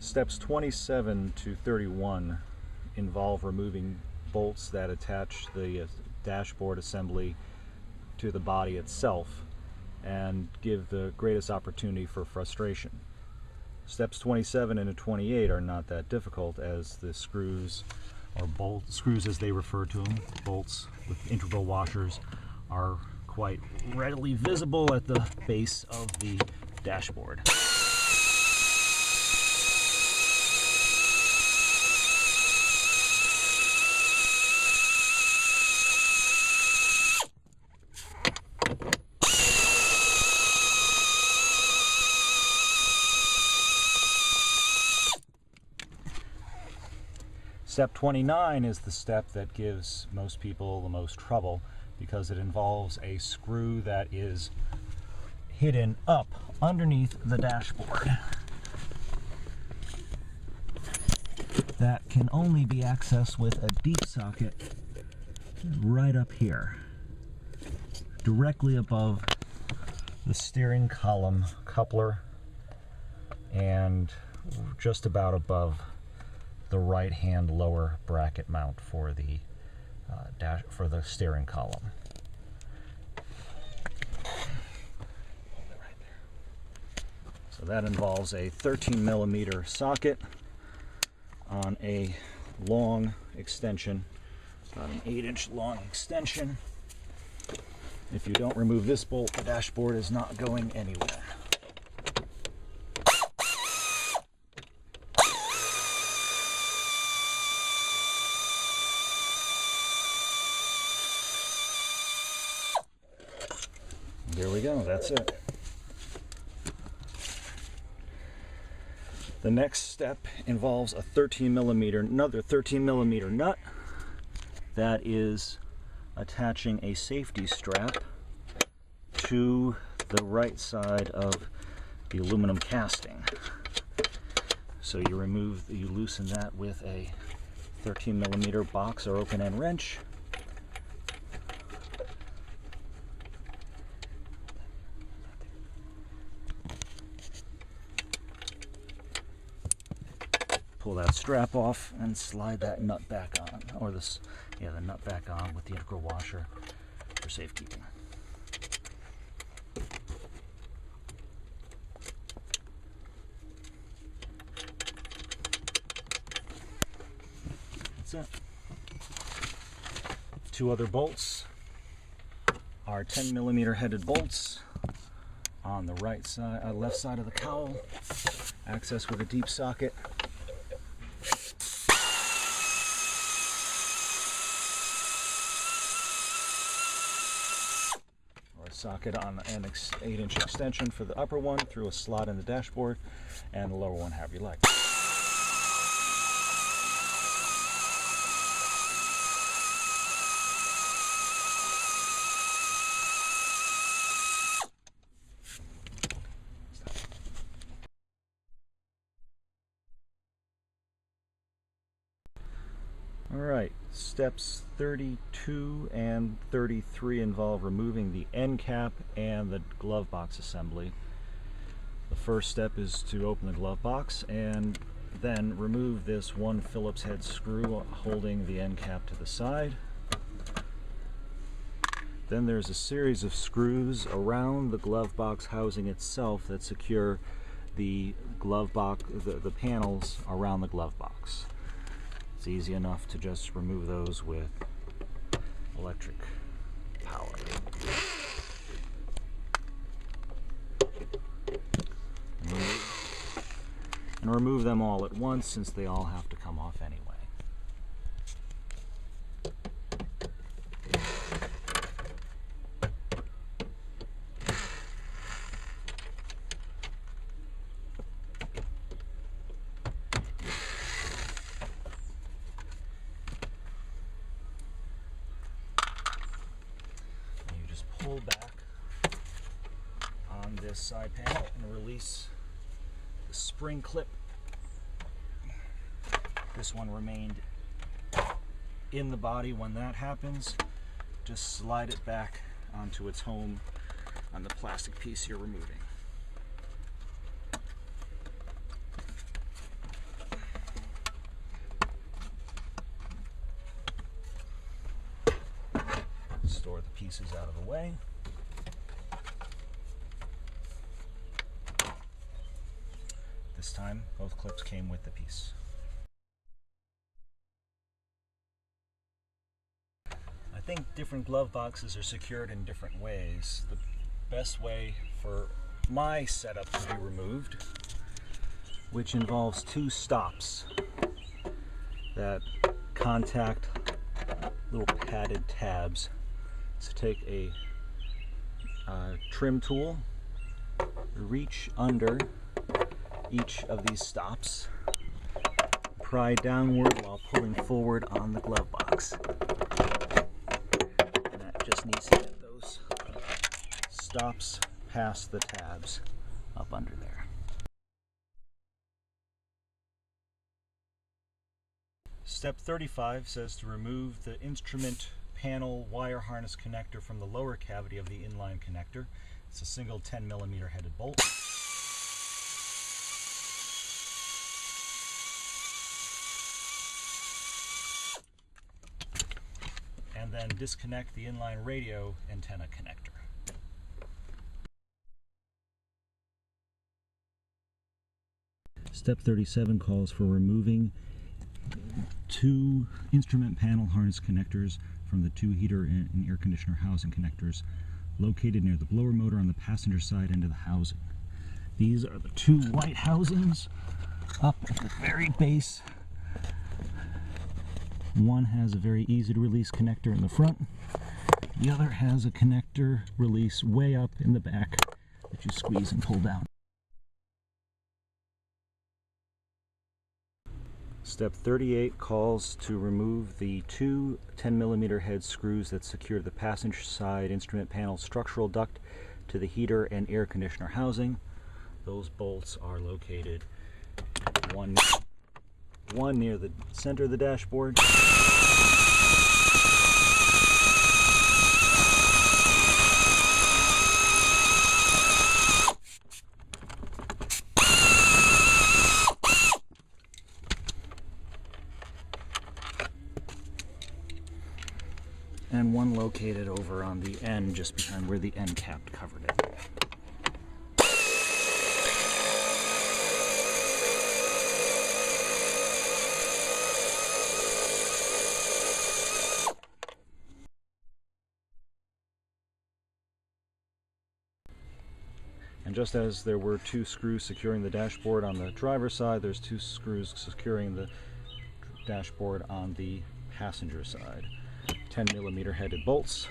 Steps 27 to 31 involve removing bolts that attach the dashboard assembly to the body itself and give the greatest opportunity for frustration. Steps 27 and 28 are not that difficult, as the screws, or screws as they refer to them, bolts with integral washers, are quite readily visible at the base of the dashboard. Step 29 is the step that gives most people the most trouble, because it involves a screw that is hidden up underneath the dashboard that can only be accessed with a deep socket right up here, directly above the steering column coupler and just about above the right-hand lower bracket mount for the steering column. So that involves a 13mm socket on a long extension, about an 8-inch long extension. If you don't remove this bolt, the dashboard is not going anywhere. There we go, that's it. The next step involves a another 13mm nut that is attaching a safety strap to the right side of the aluminum casting. So you loosen that with a 13mm box or open end wrench. Pull that strap off and slide that nut back on, or the nut back on with the integral washer for safekeeping. That's it. Two other bolts are 10mm headed bolts on the left side of the cowl, accessed with a deep socket. Socket on an 8-inch extension for the upper one through a slot in the dashboard, and the lower one however you like. Alright, steps 32 and 33 involve removing the end cap and the glove box assembly. The first step is to open the glove box and then remove this one Phillips head screw holding the end cap to the side. Then there's a series of screws around the glove box housing itself that secure the glove box, the panels around the glove box. It's easy enough to just remove those with electric power. And remove them all at once, since they all have to come off anyway. Pull back on this side panel and release the spring clip. This one remained in the body when that happens. Just slide it back onto its home on the plastic piece you're removing. store the pieces out of the way. This time, both clips came with the piece. I think different glove boxes are secured in different ways. The best way for my setup to be removed, which involves two stops that contact little padded tabs, is to take a trim tool, reach under each of these stops, pry downward while pulling forward on the glove box. And that just needs to get those stops past the tabs up under there. Step 35 says to remove the instrument panel wire harness connector from the lower cavity of the inline connector. It's a single 10mm headed bolt. And then disconnect the inline radio antenna connector. Step 37 calls for removing two instrument panel harness connectors from the two heater and air conditioner housing connectors located near the blower motor on the passenger side end of the housing. These are the two white housings up at the very base. One has a very easy to release connector in the front. The other has a connector release way up in the back that you squeeze and pull down. Step 38 calls to remove the two 10mm head screws that secure the passenger side instrument panel structural duct to the heater and air conditioner housing. Those bolts are located one near the center of the dashboard, and one located over on the end just behind where the end cap covered it. And just as there were two screws securing the dashboard on the driver's side, there's two screws securing the dashboard on the passenger side. 10mm headed bolts.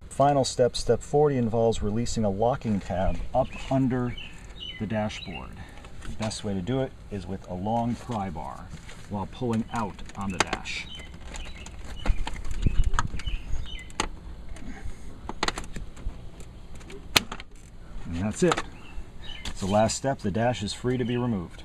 Final step, step 40, involves releasing a locking tab up under the dashboard. The best way to do it is with a long pry bar while pulling out on the dash. And that's it. It's the last step. The dash is free to be removed.